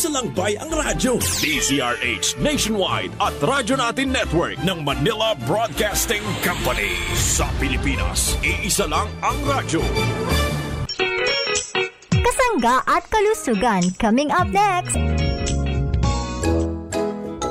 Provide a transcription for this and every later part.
Isa lang bay ang radyo. DZRH Nationwide at Radyo Natin Network ng Manila Broadcasting Company. Sa Pilipinas, iisa lang ang radyo. Kasangga at kalusugan coming up next.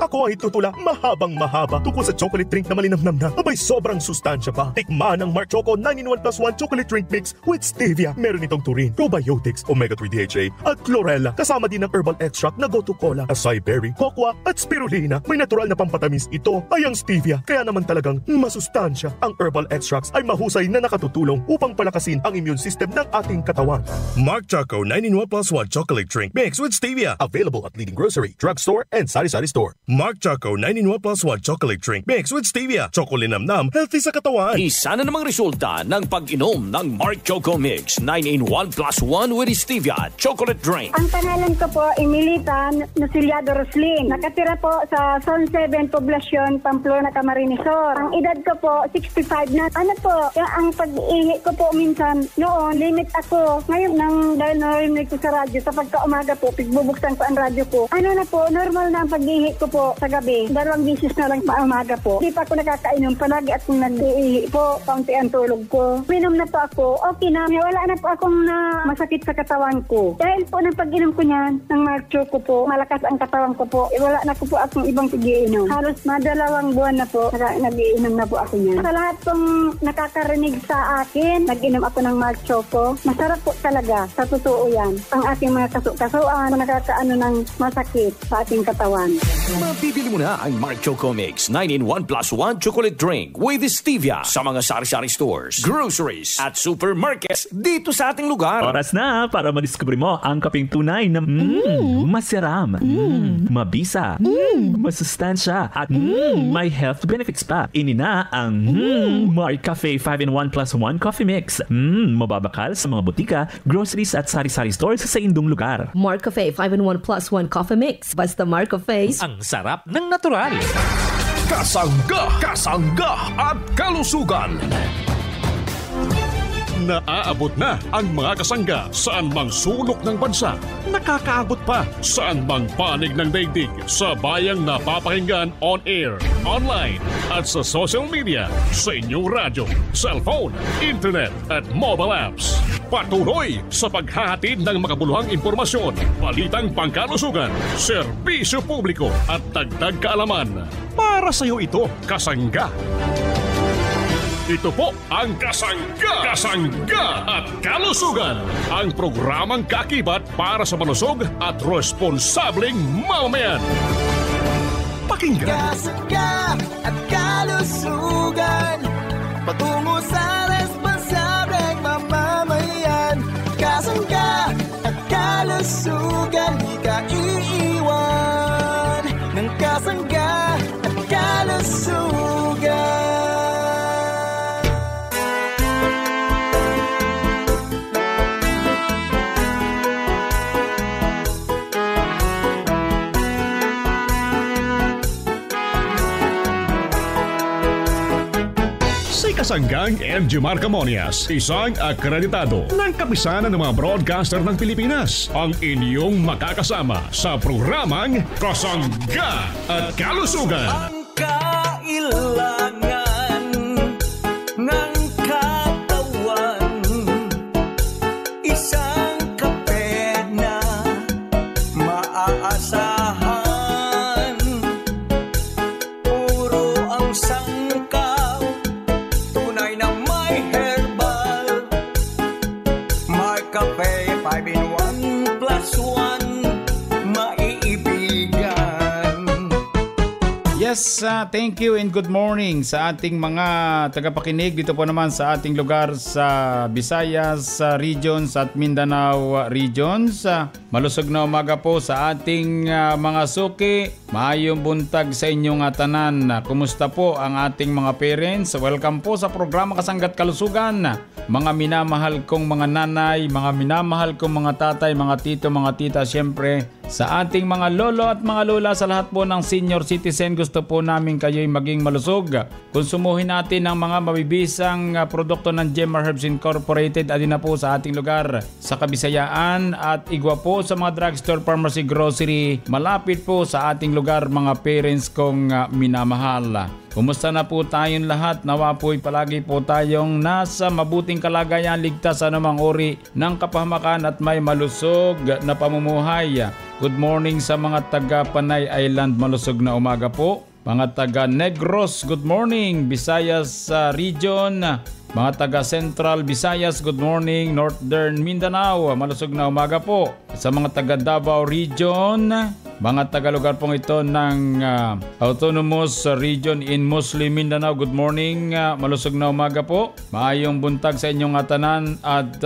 Ako ay tutula mahabang-mahaba tungkol sa chocolate drink na malinamnam na abay sobrang sustansya pa. Tikman ang Mark Choco 9-in-1 plus 1 chocolate drink mix with stevia. Meron itong taurine, probiotics, omega-3 DHA at chlorella. Kasama din ng herbal extract na gotu cola, acai berry, cocoa at spirulina. May natural na pampatamis ito ay ang stevia. Kaya naman talagang masustansya. Ang herbal extracts ay mahusay na nakatutulong upang palakasin ang immune system ng ating katawan. Mark Choco 9-in-1 plus 1 chocolate drink mix with stevia. Available at leading grocery, drugstore and sari-sari store. Mark Choco 9-in-1 plus 1 chocolate drink mix with stevia. Chocolinamnam, healthy sa katawan. Isa na namang resulta ng pag-inom ng Mark Choco Mix 9-in-1 plus 1 with stevia chocolate drink. Ang pangalan ko po, Emilita Naciliado Roslin. Nakatira po sa Zone 7, Poblacion, Pamplona, Camarines Sur. Ang edad ko po, 65 na. Ano po, ang pag-ihi ko po minsan, noon, limit ako. Ngayon, dahil narinig ko sa radyo, sa pagka-umaga po, pigbubuksan ko ang radyo ko. Ano na po, normal na ang pag-ihi ko po sa gabi. 2 bisis na lang pa umaga po. Hindi pa ako nakakainom. Palagi akong nag-ihi po. Kaunti ang tulog ko. Minom na po ako. Okay na. Wala na po akong na masakit sa katawan ko. Dahil po ng pag-inom ko niyan, ng Mark Choco po, malakas ang katawan ko po. Wala na ko po akong ibang pag-iinom. Halos 2 buwan na po, nag-iinom na po ako niyan. Sa lahat pong nakakarinig sa akin, nag-inom ako ng Mark Choco. Masarap po talaga. Sa totoo yan. Ang aking mga kaso-kasuan, nakakaano ng masakit sa ating katawan. Mabibili mo na ang Mark Choco Mix 9-in-1 plus 1 chocolate drink with stevia sa mga sari-sari stores, groceries at supermarkets dito sa ating lugar. Oras na para madiskubre mo ang kaping tunay na masiram, mabisa, masustansya at may health benefits pa. Ini na ang Mark Cafe 5-in-1 plus 1 coffee mix. Mababakal sa mga butika, groceries at sari-sari stores sa indong lugar. Mark Cafe 5-in-1 plus 1 coffee mix. Basta Mark Cafe, ang sarap ng natural. Kasangga at kalusugan. Naaabot na ang mga kasangga saan mang sulok ng bansa. Nakakaabot pa saan mang panig ng daigdig sa bayang napapakinggan on air, online at sa social media, sa inyong radyo, cellphone, internet at mobile apps. Patuloy sa paghahatid ng makabuluhang impormasyon, balitang pangkalusugan, serbisyo publiko at dagdag kaalaman. Para sa iyo ito, kasangga. Ito po ang Kasangga at Kalusugan, ang programang kaakibat para sa malusog at responsableng mamamayan. Pakinggan. Kasangga at Kalusugan, patungo sa responsableng mamamayan. Kasangga at Kalusugan, di ka iiwan ng Kasangga at Kalusugan. Kasanggang MG Marcamonias, isang akreditado ng kapisanan ng mga broadcaster ng Pilipinas, ang inyong makakasama sa programang Kasangga at Kalusugan. Ang kailangan ng katawan, isang kape na maaasahan, puro ang sangkaw, tunay na may herbal. Mark Cafe 5-in-1 plus 1, maiibigan. Yes, thank you and good morning sa ating mga tagapakinig dito po naman sa ating lugar sa Visayas regions at Mindanao regions. Malusog na umaga po sa ating mga suki. Maayong buntag sa inyong tanan. Kumusta po ang ating mga parents? Welcome po sa programa Kasangga at Kalusugan. mga minamahal kong mga nanay, mga minamahal kong mga tatay, mga tito, mga tita, syempre sa ating mga lolo at mga lola, sa lahat po ng senior citizen, gusto po namin kayo'y maging malusog. Konsumuhin natin ang mga mabibisang produkto ng Jemar Herbs Incorporated, adin na po sa ating lugar sa Kabisayaan at igwa po sa mga drugstore, pharmacy, grocery, malapit po sa ating lugar, mga parents kong minamahal. Kumusta na po tayong lahat? Nawa po'y palagi po tayong nasa mabuting kalagayan, ligtas sa anumang uri ng kapahamakan at may malusog na pamumuhay. Good morning sa mga taga Panay Island, malusog na umaga po. Mga taga Negros, good morning. Visayas region, mga taga Central Visayas, good morning. Northern Mindanao, malusog na umaga po. Sa mga taga Davao region, mga taga-lugar pong ito ng Autonomous Region in Muslim Mindanao, good morning. Malusog na umaga po. Maayong buntag sa inyong atanan at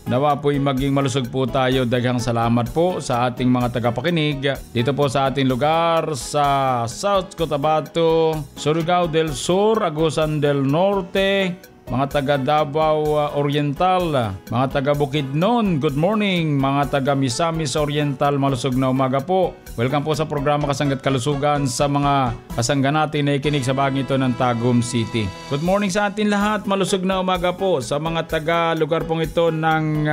nawa po'y maging malusog po tayo. Daghang salamat po sa ating mga tagapakinig dito po sa ating lugar sa South Cotabato, Surigao del Sur, Agusan del Norte, mga taga Davao Oriental, mga taga Bukidnon, good morning. Mga taga Misamis Oriental, malusog na umaga po. Welcome po sa programa Kasangga't Kalusugan sa mga kasangga natin na ikinig sa bagay ito ng Tagum City. Good morning sa atin lahat, malusog na umaga po sa mga taga lugar pong ito ng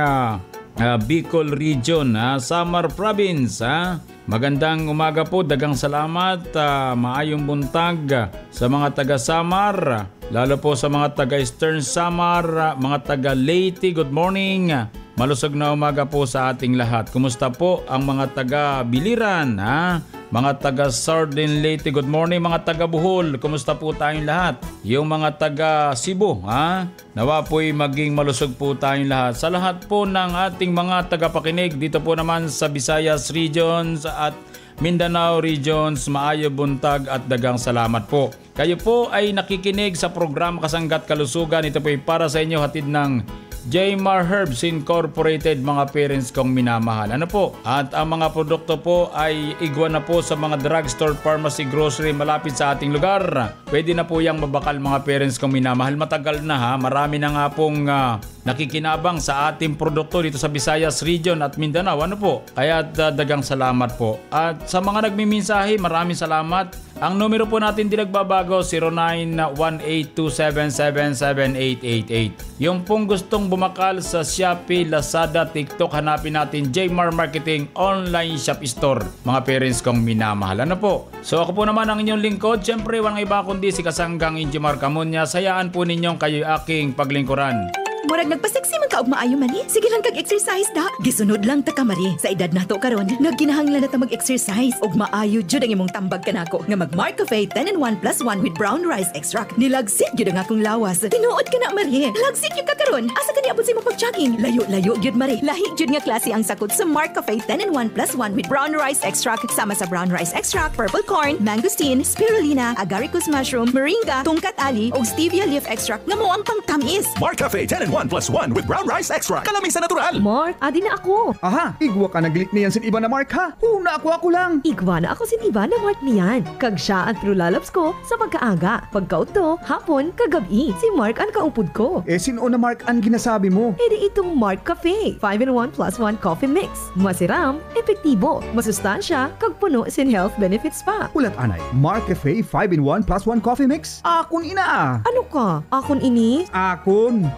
Bicol Region, Samar Province. Magandang umaga po, dagang salamat, maayong buntag sa mga taga Samar, lalo po sa mga taga Eastern Samar, mga taga Leyte, good morning. Malusog na umaga po sa ating lahat. Kumusta po ang mga taga Biliran, mga taga Sardin Leyte, good morning. Mga taga Bohol, kumusta po tayong lahat? Yung mga taga Cebu, nawa po'y maging malusog po tayong lahat. Sa lahat po ng ating mga tagapakinig dito po naman sa Visayas Regions at Mindanao Regions, maayo buntag at dagang salamat po. Kayo po ay nakikinig sa programa Kasangga't Kalusugan. Ito po ay para sa inyo, hatid ng Jemar Herbs Incorporated, mga parents kong minamahal. Ano po? At ang mga produkto po ay igwa na po sa mga drugstore, pharmacy, grocery malapit sa ating lugar. Pwede na po yung mabakal, mga parents kong minamahal. Matagal na marami na nga pong nakikinabang sa ating produkto dito sa Visayas Region at Mindanao. Ano po? Kaya dagang salamat po. At sa mga nagmimensahe, maraming salamat. Ang numero po natin di nagbabago, 0918-277-7888. Yung pong gustong bumakal sa Shopee, Lazada, TikTok, hanapin natin Jemar Marketing Online Shop Store, mga parents kong minamahal. Ano po? So ako po naman ang inyong lingkod. Siyempre, walang iba kundi si Kasanggang Injimar Camunya. Sayaan po ninyong kayo'y aking paglingkuran. Murag nagpaseksi man ka og maayo mani. Sige lang kag exercise da. Gisunod lang ta ka mari. Sa edad nato karon, nagkinahanglan na ta mag-exercise og maayo jud ang imong tambag kanako nga mag Mark Cafe 10-in-1 + 1 with brown rice extract. Nilagsit jud ang akong lawas. Tinuod ka na mari. Lagsit jud ka karon. Asa ka ni abot sa imong pag-jogging? Layo-layo jud mari. Lahi jud nga klase ang sakot sa Mark Cafe 10-in-1 + 1 with brown rice extract sama sa brown rice extract, purple corn, mangosteen, spirulina, agaricus mushroom, moringa, tungkat ali og stevia leaf extract nga mao ang pangtamis. Mark Cafe 10-in-1 + 1 with brown rice extract. Kalamin sa natural. Mark, adi na ako. Aha, igwa ka naglit niyan sin iba na Mark ha. Huna ako lang. Igwa na ako sin iba na Mark niyan. Kag siya ang true lalabs ko sa pagkaaga. Pagkauto, hapon, kagabi. Si Mark ang kaupod ko. Sino na Mark ang ginasabi mo? Di itong Mark Cafe 5-in-1 + 1 coffee mix. Masiram, epektibo, masustansya, kag puno sin health benefits pa. Ulat anay, Mark Cafe 5-in-1 + 1 coffee mix? Akon ina. Ano ka? Akon ini? Akon.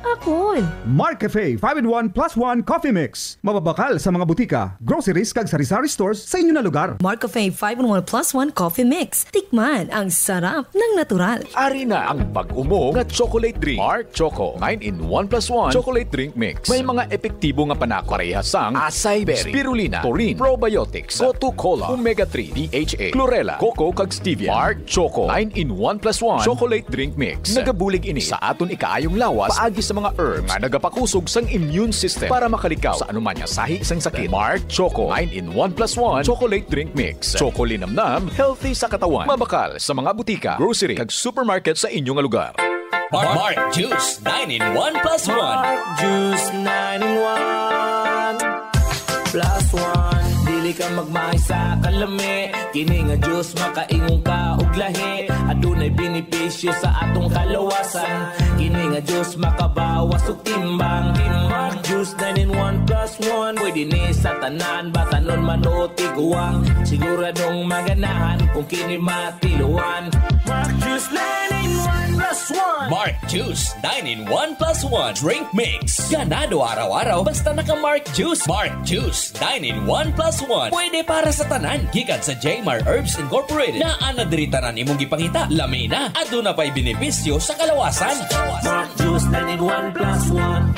Mark Cafe 5-in-1 + 1 coffee mix. Mababakal sa mga butika, groceries kag sari-sari stores sa inyo na lugar. Mark Cafe 5-in-1 + 1 coffee mix. Tikman ang sarap ng natural. Ari na ang pag-umo nga chocolate drink. Mark Choco 9-in-1 + 1 chocolate drink mix. May mga epektibo nga panako parehasang acai berry, spirulina, taurine, probiotics, gotu cola, omega-3, DHA, chlorella, cocoa kag stevia. Mark Choco 9-in-1 + 1 chocolate drink mix. Nagabulig ini sa aton ikaayong lawas paagi sa mga herbs nga nagapakusog sang immune system para makalikaw sa anuman nga sahi sang sakit. Mark Choco 9-in-1 + 1 chocolate drink mix. Choco linamnam, healthy sa katawan. Mabakal sa mga butika, grocery kag supermarket sa inyong lugar. Mark Juice 9-in-1 + 1. Mark Juice 9-in-1 + 1. Dili ka magmahay sa kalami. Kini nga Diyos makaingon ka og lahi. Adunay benepisyo sa atong kalawasan. Kini nga Diyos makabawas og timbang. Mark Juice 9-in-1 plus 1. Pwede ni sa tanan, batanon man o tiguang. Siguradong maganahan kung kini matiluan. Mark Juice 9-in-1 plus 1. Mark Juice 9-in-1 plus 1 Drink Mix. Ganado araw-araw basta naka-Mark Juice. Mark Juice 9-in-1 plus 1. Pwede para sa tanan. Gikan sa Jmar Herbs Incorporated. Na anadiri tanan imong gipangita. Lamina. Aduna pa'y benepisyo sa kalawasan. Mark Juice 9-in-1 plus 1.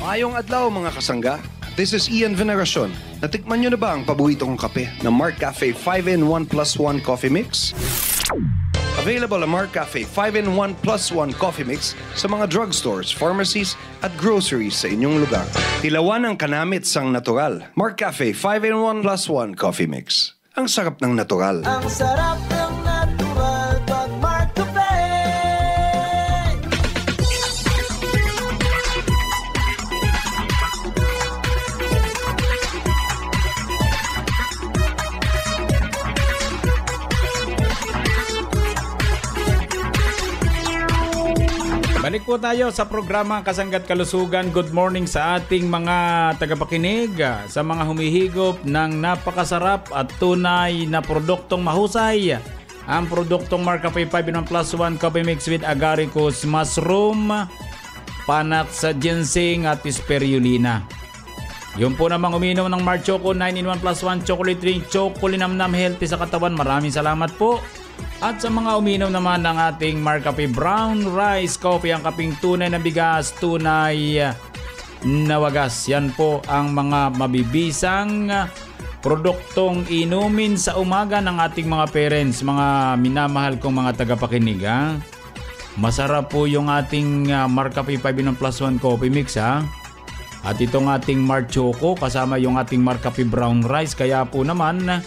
Mayong adlaw mga kasangga. This is Ian Veneracion. Natikman nyo na ba ang paborito kong kape na Mark Cafe 5-in-1 plus 1 Coffee Mix? Available ang Mark Cafe 5-in-1 plus 1 Coffee Mix sa mga drugstores, pharmacies at groceries sa inyong lugar. Tilawan ang kanamit sang natural. Mark Cafe 5-in-1 plus 1 Coffee Mix. Ang sarap ng natural. Ang sarap ng natural pag Mark Cafe. Balik po tayo sa programa Kasangga't Kalusugan. Good morning sa ating mga tagapakinig, sa mga humihigop ng napakasarap at tunay na produktong mahusay. Ang produktong Mark Cafe 5-in-1 plus 1 Coffee Mix with agaricus mushroom, panax sa ginseng at spirulina. Yung po namang uminom ng Mark Choco 9-in-1 plus 1 chocolate drink, chocolinamnam healthy sa katawan. Maraming salamat po. At sa mga uminom naman ng ating Mark Cafe Brown Rice Coffee, ang kaping tunay na bigas, tunay na wagas. Yan po ang mga mabibisang produktong inumin sa umaga ng ating mga parents, mga minamahal kong mga tagapakinig. Ha? Masarap po yung ating Mark Cafe 5-in-1 plus 1 Coffee Mix. Ha? At itong ating Mark Choco kasama yung ating Mark Cafe Brown Rice. Kaya po naman,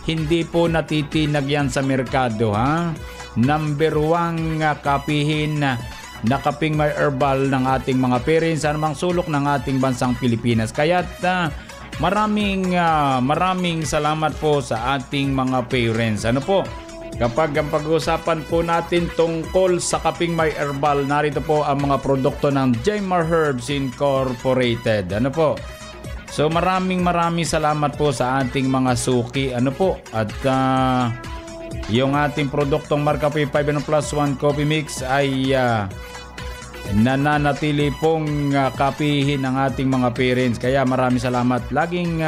hindi po natitinag yan sa merkado. Ha? Number 1 kapihin na kaping may herbal ng ating mga parents sa anumang sulok ng ating bansang Pilipinas. Kaya maraming salamat po sa ating mga parents. Ano po? Kapag ang pag-uusapan po natin tungkol sa kaping may herbal, narito po ang mga produkto ng Jmar Herbs Incorporated. Ano po? So maraming salamat po sa ating mga suki. Ano po? At yung ating produktong Mark Cafe 5-in-1 plus 1 Coffee Mix ay nananatili pong kapihin ng ating mga parents. Kaya maraming salamat. Laging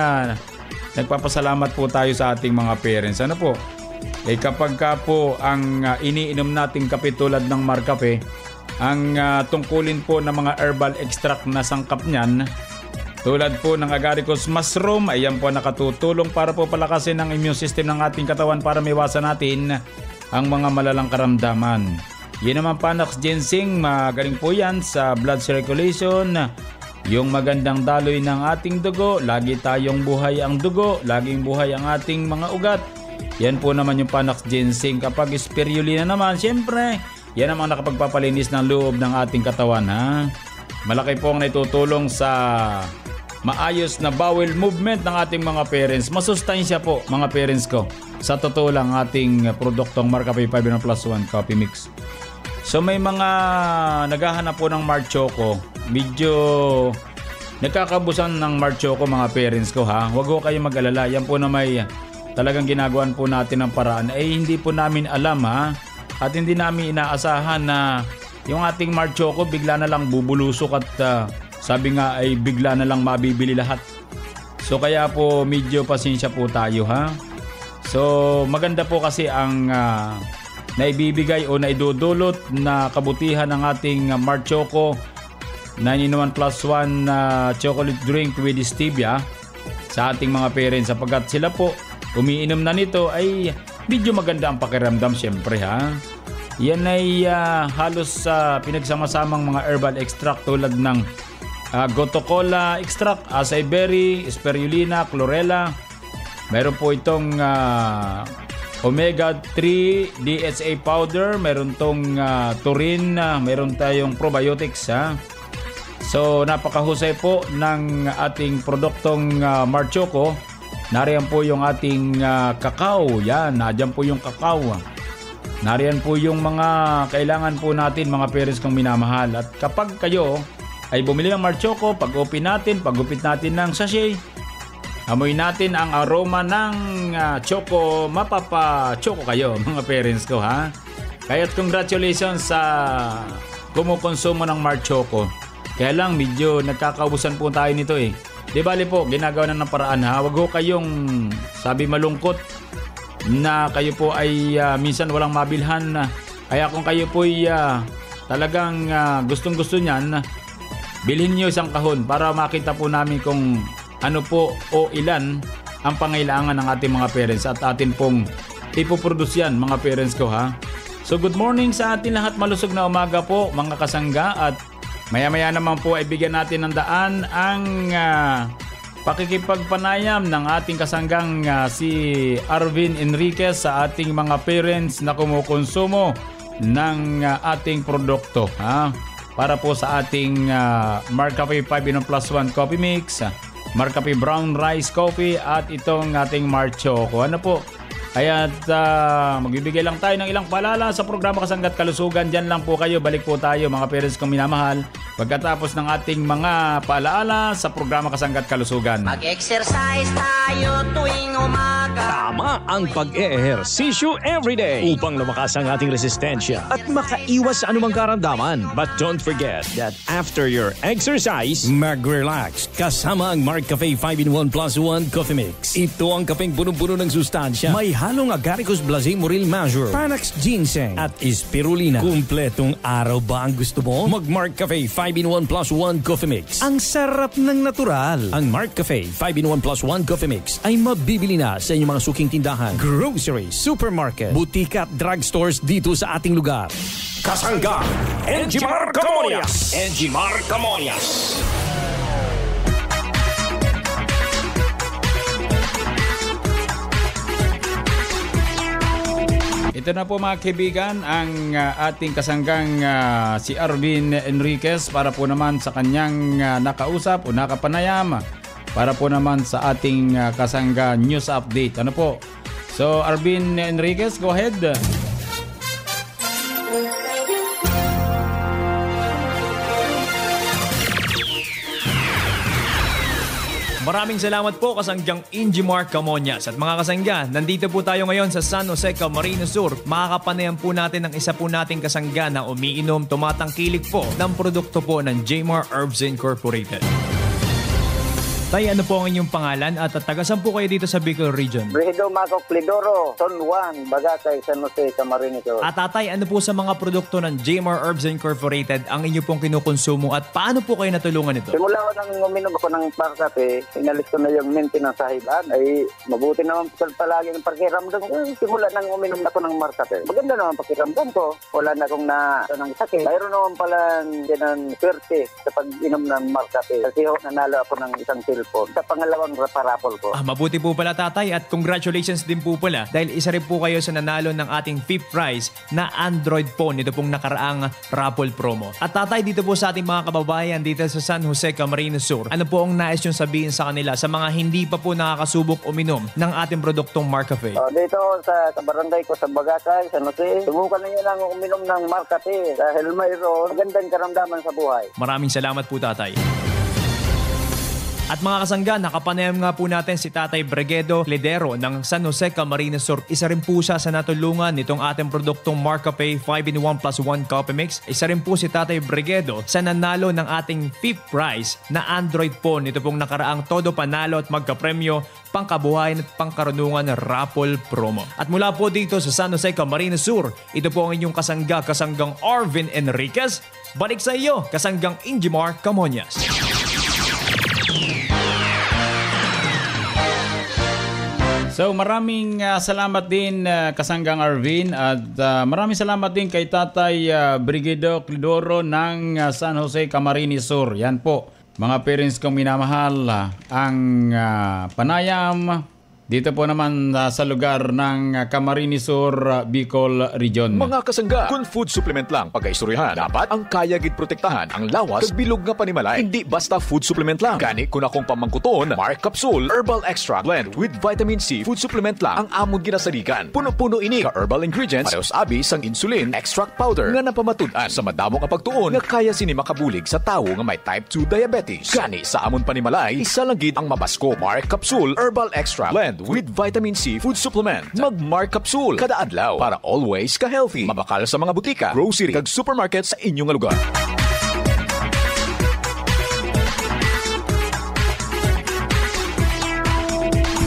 nagpapasalamat po tayo sa ating mga parents. Ano po? Kapag ka po ang iniinom nating kape tulad ng Mark Cafe, ang tungkulin po ng mga herbal extract na sangkap niyan, tulad po ng agaricus mushroom, ayan po nakatutulong para po palakasin ang immune system ng ating katawan para maiwasan natin ang mga malalang karamdaman. Yan naman panax ginseng, magaling po yan sa blood circulation, yung magandang daloy ng ating dugo, lagi tayong buhay ang dugo, laging buhay ang ating mga ugat. Yan po naman yung panax ginseng. Kapag spirulina naman, syempre, yan naman nakapagpapalinis ng loob ng ating katawan. Ha? Malaki po ang naitutulong sa maayos na bowel movement ng ating mga parents. Masustansya po mga parents ko. Sa totoo lang ating produktong Mark Cafe 5-in-1 plus 1 Coffee Mix. So may mga naghahanap po ng Mark Choco. Medyo nagkakabusan ng Mark Choco mga parents ko. Ha? Huwag ko kayo mag-alala. Yan po na may talagang ginagawan po natin ng paraan. Hindi po namin alam ha. At hindi namin inaasahan na yung ating Mark Choco bigla na lang bubulusok at sabi nga ay bigla na lang mabibili lahat. So kaya po medyo pasensya po tayo ha. So maganda po kasi ang naibibigay o naidudulot na kabutihan ng ating Mark Choco 9-in-1 plus 1 chocolate drink with stevia sa ating mga parents, sapagkat sila po umiinom na nito ay medyo maganda ang pakiramdam syempre ha. Yan ay halos pinagsama-samang mga herbal extract tulad ng goto cola extract, acai berry, spirulina, chlorella. Meron po itong omega 3 DHA powder, meron tong taurine, meron tayong probiotics ha. So napakahusay po ng ating produktong Mark Choco. Nariyan po yung ating kakao. Yan, nadyan po yung kakao. Nariyan po yung mga kailangan po natin, mga parents kong minamahal. At kapag kayo ay bumili ng Mark Choco, pag-open natin, pag-gupit natin ng sachet, amoy natin ang aroma ng choco, mapapa-choco kayo, mga parents ko, ha? Kaya't congratulations sa kumukonsumo ng Mark Choco. Kaya lang, medyo nagkakaubusan po tayo nito eh. Di bali po, ginagawa na ng paraan, ha? Wag ho kayong sabi malungkot na kayo po ay minsan walang mabilhan. Kaya kung kayo po ay talagang gustong-gusto niyan, bilhin niyo isang kahon para makita po namin kung ano po o ilan ang pangailangan ng ating mga parents at atin pong ipoproduce yan, mga parents ko, ha. So good morning sa atin lahat, malusog na umaga po mga kasangga, at maya-maya naman po ay bigyan natin ng daan ang pakikipagpanayam ng ating kasanggang si Arvin Enriquez sa ating mga parents na kumukonsumo ng ating produkto, ha? Para po sa ating Mark Cafe 5-in-1 plus 1 coffee mix, Mark Cafe brown rice coffee, at itong ating Mark Choco. Ano po? Kaya't magbibigay lang tayo ng ilang paalala sa programa Kasangga't Kalusugan. Diyan lang po kayo. Balik po tayo, mga parents kong minamahal, pagkatapos ng ating mga paalaala sa programa Kasangga't Kalusugan. Mag-exercise tayo tuwing umaga. Tama ang pag-eehersisyo everyday upang lumakas ang ating resistensya at makaiwas sa anumang karamdaman. But don't forget that after your exercise, mag-relax kasama ang Mark Cafe 5-in-1 plus 1 coffee mix. Ito ang kapeng punong-puno ng sustansya. May halong agaricus blazé moril major, Panax ginseng at spirulina. Kumpletong araw ba ang gusto mo? Mag-Mark Cafe 5-in-1 plus 1 coffee mix. Ang sarap ng natural. Ang Mark Cafe 5-in-1 plus 1 coffee mix ay mabibili na sa inyong mga suking tindahan, grocery, supermarket, butika at drugstores dito sa ating lugar. Kasangga, Enjimar Camonias. Enjimar Camonias. Ito na po, mga kaibigan, ang ating kasanggang si Arvin Enriquez para po naman sa kanyang nakausap o nakapanayam, para po naman sa ating kasangga news update. Ano po? So Arvin Enriquez, go ahead. Maraming salamat po, kasanggang Enjimar Camonias. At mga kasangga, nandito po tayo ngayon sa San Jose, Camarines Sur. Makakapanayan po natin ang isa po nating kasangga na umiinom, tumatangkilik po ng produkto po ng Jmar Herbs Incorporated. Tay, ano po ang inyong pangalan at tagasan po kayo dito sa Bicol Region? Brigido Maco Clidoro, Son Juan, Bagakay, San Jose, Camarines Sur. At tatay, ano po sa mga produkto ng Jmar Herbs Incorporated ang inyo pong kinukonsumo at paano po kayo natulungan ito? Simula ko nang uminom ako ng parkape, inalis ko na yung maintenance sa hilan. Ay mabuti naman palagi ng pakiramdam ko. Simula nang uminom ako ng markape, maganda naman pakiramdam ko. Wala na akong ng sakit. Mayroon naman pala ng swerte sa pag-inom ng markape. Kasi nanalo ako ng isang sa pangalawang parapol ko. Mabuti po pala, tatay, at congratulations din po pala dahil isa rin po kayo sa nanalo ng ating fifth prize na Android phone nito pong nakaraang raffle promo. At tatay, dito po sa ating mga kababayan dito sa San Jose, Camarines Sur, ano po ang nais yung sabihin sa kanila sa mga hindi pa po nakakasubok uminom ng ating produktong Mark Cafe? Dito sa barangay ko sa Bagakay, San Jose, subukan ninyo lang uminom ng Mark Cafe dahil mayroon magandang karamdaman sa buhay. Maraming salamat po, tatay. At mga kasangga, nakapanayam nga po natin si Tatay Bregedo Lidero ng San Jose, Camarines Sur. Isa rin po siya sa natulungan nitong ating produktong Mark Cafe 5-in-1 plus 1 coffee mix. Isa rin po si Tatay Bregedo sa nanalo ng ating fifth prize na Android phone nito pong nakaraang todo panalo at magkapremyo, pangkabuhayan at pangkarunungan na raffle promo. At mula po dito sa San Jose, Camarines Sur, ito po ang inyong kasanggang Arvin Enriquez. Balik sa iyo, kasanggang Enjimar Camonias. So maraming salamat din kasanggang Arvin, at maraming salamat din kay Tatay Brigido Clidoro ng San Jose, Camarines Sur. Yan po, mga parents kong minamahal, ang panayam Dito po naman sa lugar ng Camarines Sur, Bicol Region. Mga kasangga, kung food supplement lang pag-aistoryahan, dapat ang kaya gid protektahan ang lawas kag bilog nga panimalay. Hindi basta food supplement lang. Gani kun akong pamangkuton, Mark Capsule Herbal Extract Blend with Vitamin C food supplement lang ang amon ginasaligan. Puno-puno ini ka herbal ingredients, parehas abi sang insulin extract powder nga napamatud-an sa madamo nga pagtuon nga kaya sini makabulig sa tawo nga may type 2 diabetes. Gani sa amon panimalay, isa lang gid ang mabasko. Mark Capsule Herbal Extract Blend with Vitamin C food supplement. Mag-Mark Capsule kada adlaw para always ka-healthy. Mabakal sa mga butika, grocery kag supermarket sa inyong lugar.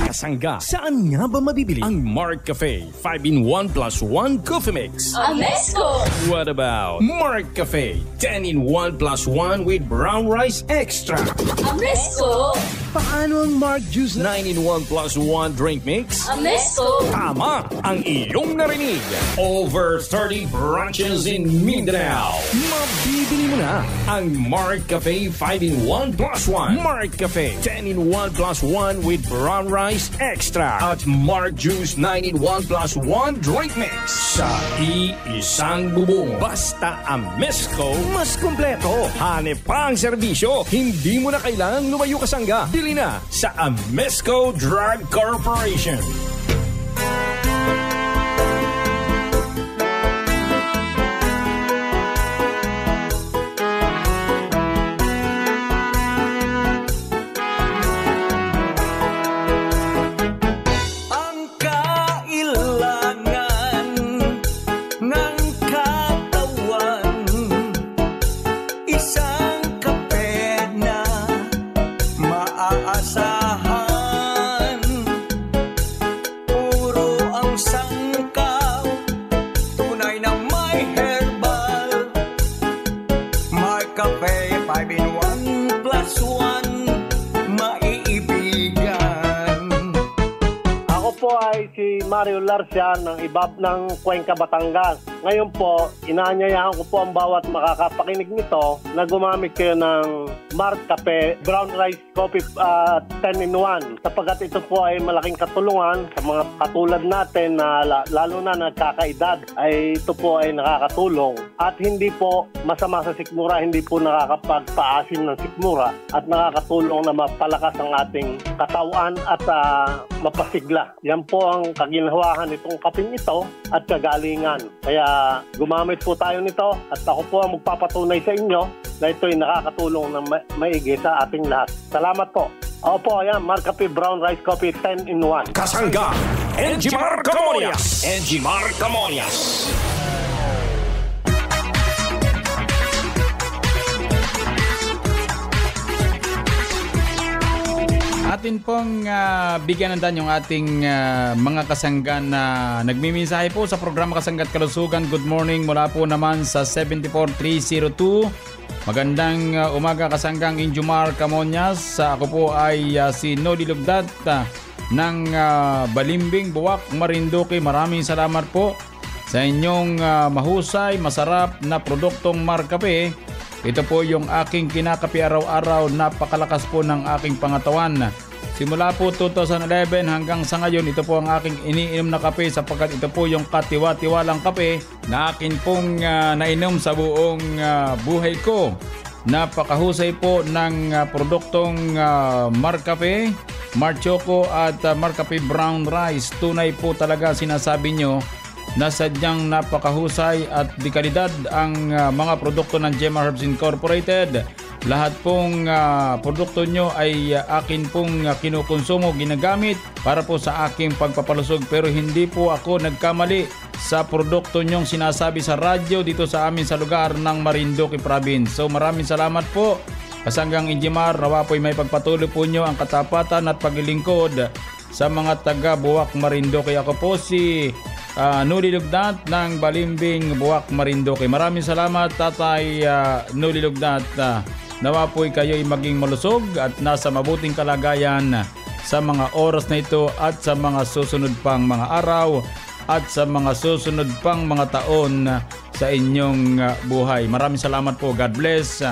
Kasangga, saan nga ba mabibili ang Mark Cafe 5-in-1 plus 1 Coffee Mix? Amesco! What about Mark Cafe 10-in-1 plus 1 with brown rice extra? Amesco! Paano ang Mark Juice 9-in-1 plus 1 drink mix? Amesco! Tama ang iyong narinig. Over 30 branches in Mindanao. Mabibili mo na ang Mark Cafe 5-in-1 plus 1. Mark Cafe 10-in-1 plus 1 with brown rice extra. At Mark Juice 9-in-1 plus 1 drink mix. Sa iisang bubong. Basta Amesco, mas kompleto. Hanep pa ang serbisyo. Hindi mo na kailangang lumayo kasangga. Bili na sa Amesco Drug Corporation. Mario Larcia ng Ibab ng Cuenca, Batangas. Ngayon po, inaanyayahan ko po ang bawat makakapakinig nito na gumamit kayo ng Mark Cafe Brown Rice Coffee 10-in-1 sapagat ito po ay malaking katulungan sa mga katulad natin na lalo na nagkakaedad ay ito po ay nakakatulong at hindi po masama sa sikmura, hindi po nakakapagpaasim ng sikmura at nakakatulong na mapalakas ang ating katawan at mapasigla. Yan po ang kaginhawahan nitong kaping ito at kagalingan. Kaya gumamit po tayo nito at ako po ang magpapatunay sa inyo na ito ay nakakatulong ng maigi sa ating lahat. Salamat po. Opo, ayan, Mark Cafe Brown Rice Coffee 10-in-1. Kasangga, Enjimar Camonias. Enjimar Camonias. Atin pong bigyan ng dan yung ating mga kasangga na nagmimensahe po sa programa Kasangga't Kalusugan. Good morning mula po naman sa 74302. Magandang umaga kasanggang Enjimar Camonias. Ako po ay si Noli Lugdat ng Balimbing, Buwak, Marinduque. Maraming salamat po sa inyong mahusay, masarap na produktong Mark Cafe. Ito po yung aking kinakape araw-araw. Napakalakas po ng aking pangatawan. Simula po 2011 hanggang sa ngayon, ito po ang aking iniinom na kape sapagkat ito po yung katiwa-tiwalang kape na akin pong nainom sa buong buhay ko. Napakahusay po ng produktong Mark Cafe, Mark Choco at Mark Cafe Brown Rice. Tunay po talaga sinasabi nyo na sadyang napakahusay at di kalidad ang mga produkto ng Gemma Herbs Incorporated. Lahat pong produkto nyo ay akin pong kinukonsumo, ginagamit para po sa aking pagpapalusog. Pero hindi po ako nagkamali sa produkto nyong sinasabi sa radyo dito sa amin sa lugar ng Marinduque Province. So maraming salamat po kasanggang Enjimar. Nawa po'y may pagpatuloy po nyo ang katapatan at paglilingkod sa mga taga Buwak, Marinduque. Ako po si Noli Lugdat ng Balimbing, Buwak, Marinduque. Maraming salamat Tatay Noli Lugdat. Nawa po'y kayo'y maging malusog at nasa mabuting kalagayan sa mga oras na ito at sa mga susunod pang mga araw at sa mga susunod pang mga taon sa inyong buhay. Maraming salamat po. God bless.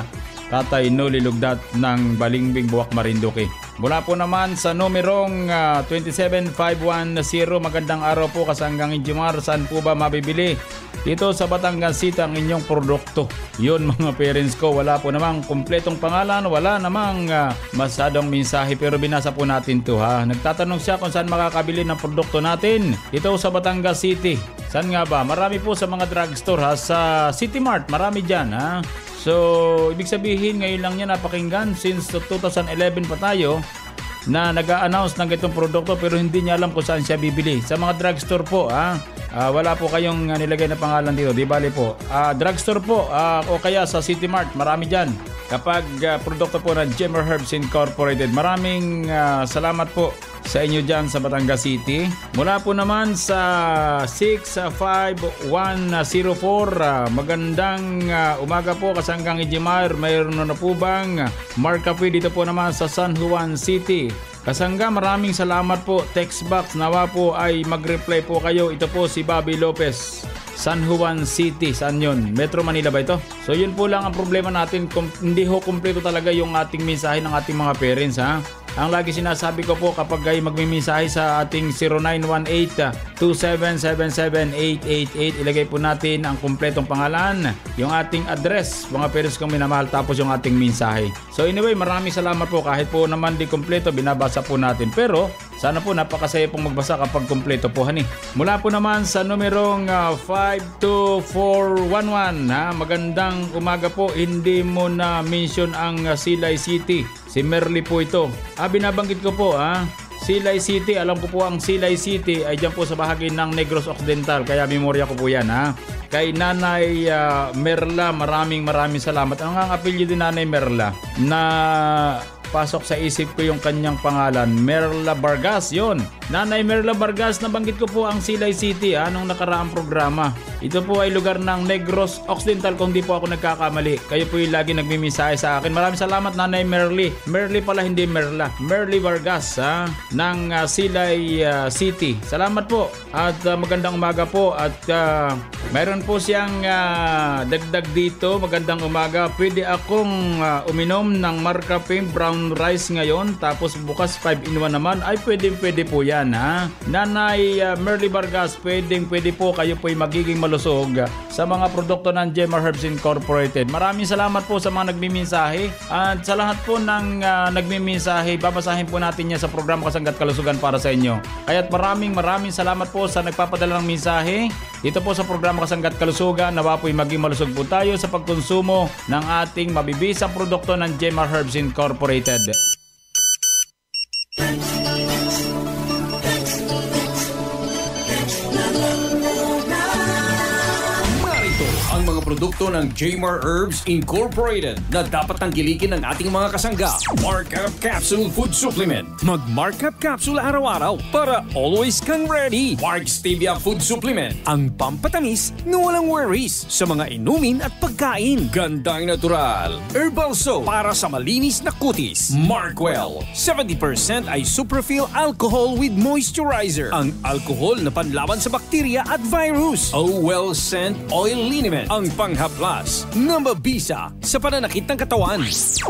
Tatay Noli Lugdat ng Balimbing, Buwak, Marinduque. Mula po naman sa numerong 27510, magandang araw po Kasanggang Injimar. Saan po ba mabibili? Dito sa Batangas City ang inyong produkto. Yun mga parents ko, wala po namang kumpletong pangalan, wala namang masyadong mensahe pero binasa po natin to ha. Nagtatanong siya kung saan makakabili ng produkto natin. Dito sa Batangas City. Saan nga ba? Marami po sa mga drugstore ha. Sa City Mart, marami dyan ha. So, ibig sabihin ngayon lang niya napakinggan since 2011 pa tayo na nag-a-announce ng itong produkto pero hindi niya alam kung saan siya bibili. Sa mga drugstore po, wala po kayong nilagay na pangalan dito. Di bali po. Drugstore po o kaya sa City Mart, marami dyan. Kapag produkto po ng Jemmer Herbs Incorporated. Maraming salamat po sa inyo dyan sa Batangas City. Mula po naman sa 65104, magandang umaga po Kasanggang Ijimar. Mayroon na po bang Mark Cafe dito po naman sa San Juan City? Kasangga, maraming salamat po. Text box, nawa po ay mag-reply po kayo. Ito po si Bobby Lopez, San Juan City. Saan yun? Metro Manila ba ito? So yun po lang ang problema natin. Hindi ho kumpleto talaga yung ating mensahe ng ating mga parents ha. Ang lagi sinasabi ko po kapag kayo magmimisahe sa ating 0918-2777-888, ilagay po natin ang kumpletong pangalan, yung ating address, mga parents kong minamahal, tapos yung ating mensahe. So anyway, maraming salamat po. Kahit po naman di kumpleto, binabasa po natin. Pero sana po napakasaya pong magbasa kapag kumpleto po hani. Mula po naman sa numerong 52411, magandang umaga po. Hindi mo na mention ang Silay City. Si Merly po ito. Binabanggit ko po Silay City. Alam ko po ang Silay City ay dyan po sa bahagi ng Negros Occidental. Kaya memorya ko po yan Kay Nanay Merla, maraming salamat. Ang apelyido din Nanay Merla na pasok sa isip ko yung kanyang pangalan, Merla Vargas, yun. Nanay Merla Vargas, nabanggit ko po ang Silay City nung nakaraang programa. Ito po ay lugar ng Negros Occidental kung di po ako nagkakamali. Kayo po yung lagi nagmimisahe sa akin. Maraming salamat Nanay Merly. Merly pala, hindi Merla. Merly Vargas ng Silay City. Salamat po at magandang umaga po at mayroon po siyang dagdag dito. Magandang umaga. Pwede akong uminom ng Marca Pink Brown Rice ngayon tapos bukas 5-in-1 naman. Ay pwede po yan Nanay Merly Vargas, pwede po kayo po ay magiging malusog sa mga produkto ng Jemmer Herbs Incorporated. Maraming salamat po sa mga nagmimensahe at sa lahat po ng nagmimensahe, babasahin po natin yan sa programa Kasangga't Kalusugan para sa inyo. Kaya't maraming salamat po sa nagpapadala ng mensahe dito po sa programa Kasangga't Kalusugan. Nawa po ay maging malusog po tayo sa pagkonsumo ng ating mabibisang produkto ng Jemmer Herbs Incorporated. Ang mga produkto ng Jemmer Herbs Incorporated na dapat tangkilikin ng ating mga kasangga. Markup Capsule Food Supplement. Mag-Markup Capsule araw-araw para always kang ready. Mark Stevia Food Supplement. Ang pampatamis na walang worries sa mga inumin at pagkain. Gandang natural. Herbal Soap para sa malinis na kutis. Markwell. 70% ay Superfill Alcohol with Moisturizer. Ang alcohol na panlaban sa bakterya at virus. O-Well Scent Oil Liniment. Ang panghaplas na mabisa sa pananakit ng katawan.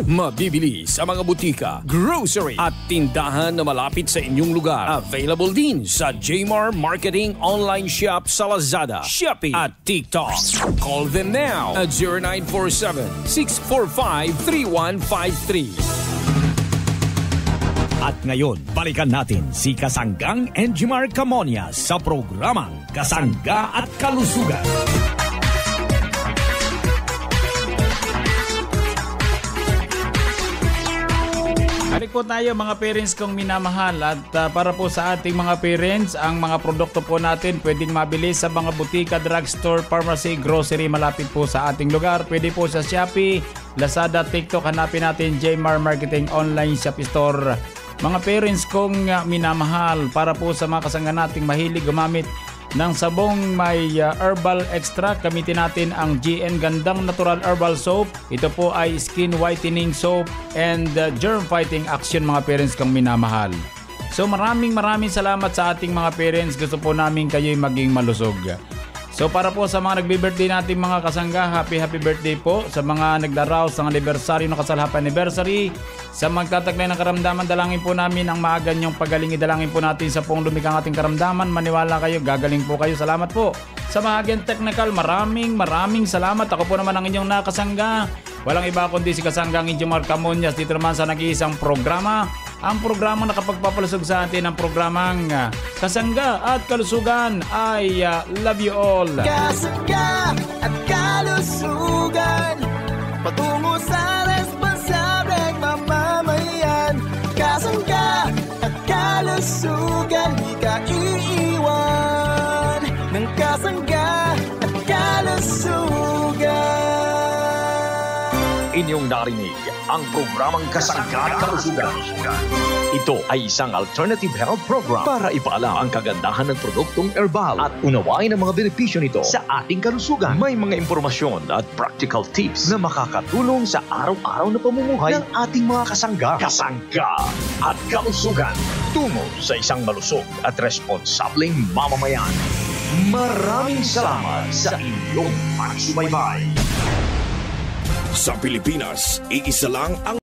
Mabibili sa mga butika, grocery at tindahan na malapit sa inyong lugar. Available din sa Jmar Marketing Online Shop sa Lazada, Shopee at TikTok. Call them now at 0947-645-3153. At ngayon, balikan natin si Kasanggang Enjimar Camonias sa programang Kasangga at Kalusugan. Balik po tayo mga parents kong minamahal at para po sa ating mga parents, ang mga produkto po natin pwedeng mabili sa mga butika, drugstore, pharmacy, grocery malapit po sa ating lugar. Pwede po sa Shopee, Lazada, TikTok, hanapin natin Jmar Marketing Online Shop Store. Mga parents kong minamahal, para po sa mga kasangga nating mahilig gumamit ng sabong may herbal extract, gamitin natin ang GN Gandang Natural Herbal Soap. Ito po ay skin whitening soap and germ fighting action mga parents kong minamahal. So maraming salamat sa ating mga parents. Gusto po namin kayo'y maging malusog. So para po sa mga nagbe-birthday natin mga kasangga, happy birthday po. Sa mga nagdaraos ng anibersaryo ng kasal, happy anniversary. Sa magtataglay ng karamdaman, dalangin po namin ang maaga niyong pagaling. Idalangin po natin sa pong lumikang ating karamdaman. Maniwala kayo, gagaling po kayo. Salamat po. Sa mga Hagen Technical, maraming salamat. Ako po naman ang inyong nakasangga. Walang iba kundi si kasanggang Injo Mark Camonias. Dito naman sa nag-iisang programa. Ang programa nakapagpapalusog sa atin ng programang Kasangga at Kalusugan. I love you all. Kasangga at Kalusugan, patungo sa responsableng mamamayan. Kasangga at Kalusugan, di ka iiwan ng Kasangga at Kalusugan. Inyong narinig ang programang Kasangga at Kalusugan. Ito ay isang alternative health program para ipaalam ang kagandahan ng produktong herbal at unawain ang mga benepisyo nito sa ating kalusugan. May mga impormasyon at practical tips na makakatulong sa araw-araw na pamumuhay ng ating mga kasangga. Kasangga at Kalusugan, tungo sa isang malusog at responsableng mamamayan. Maraming salamat sa inyong pagsubaybay. Sa Pilipinas, iisa lang ang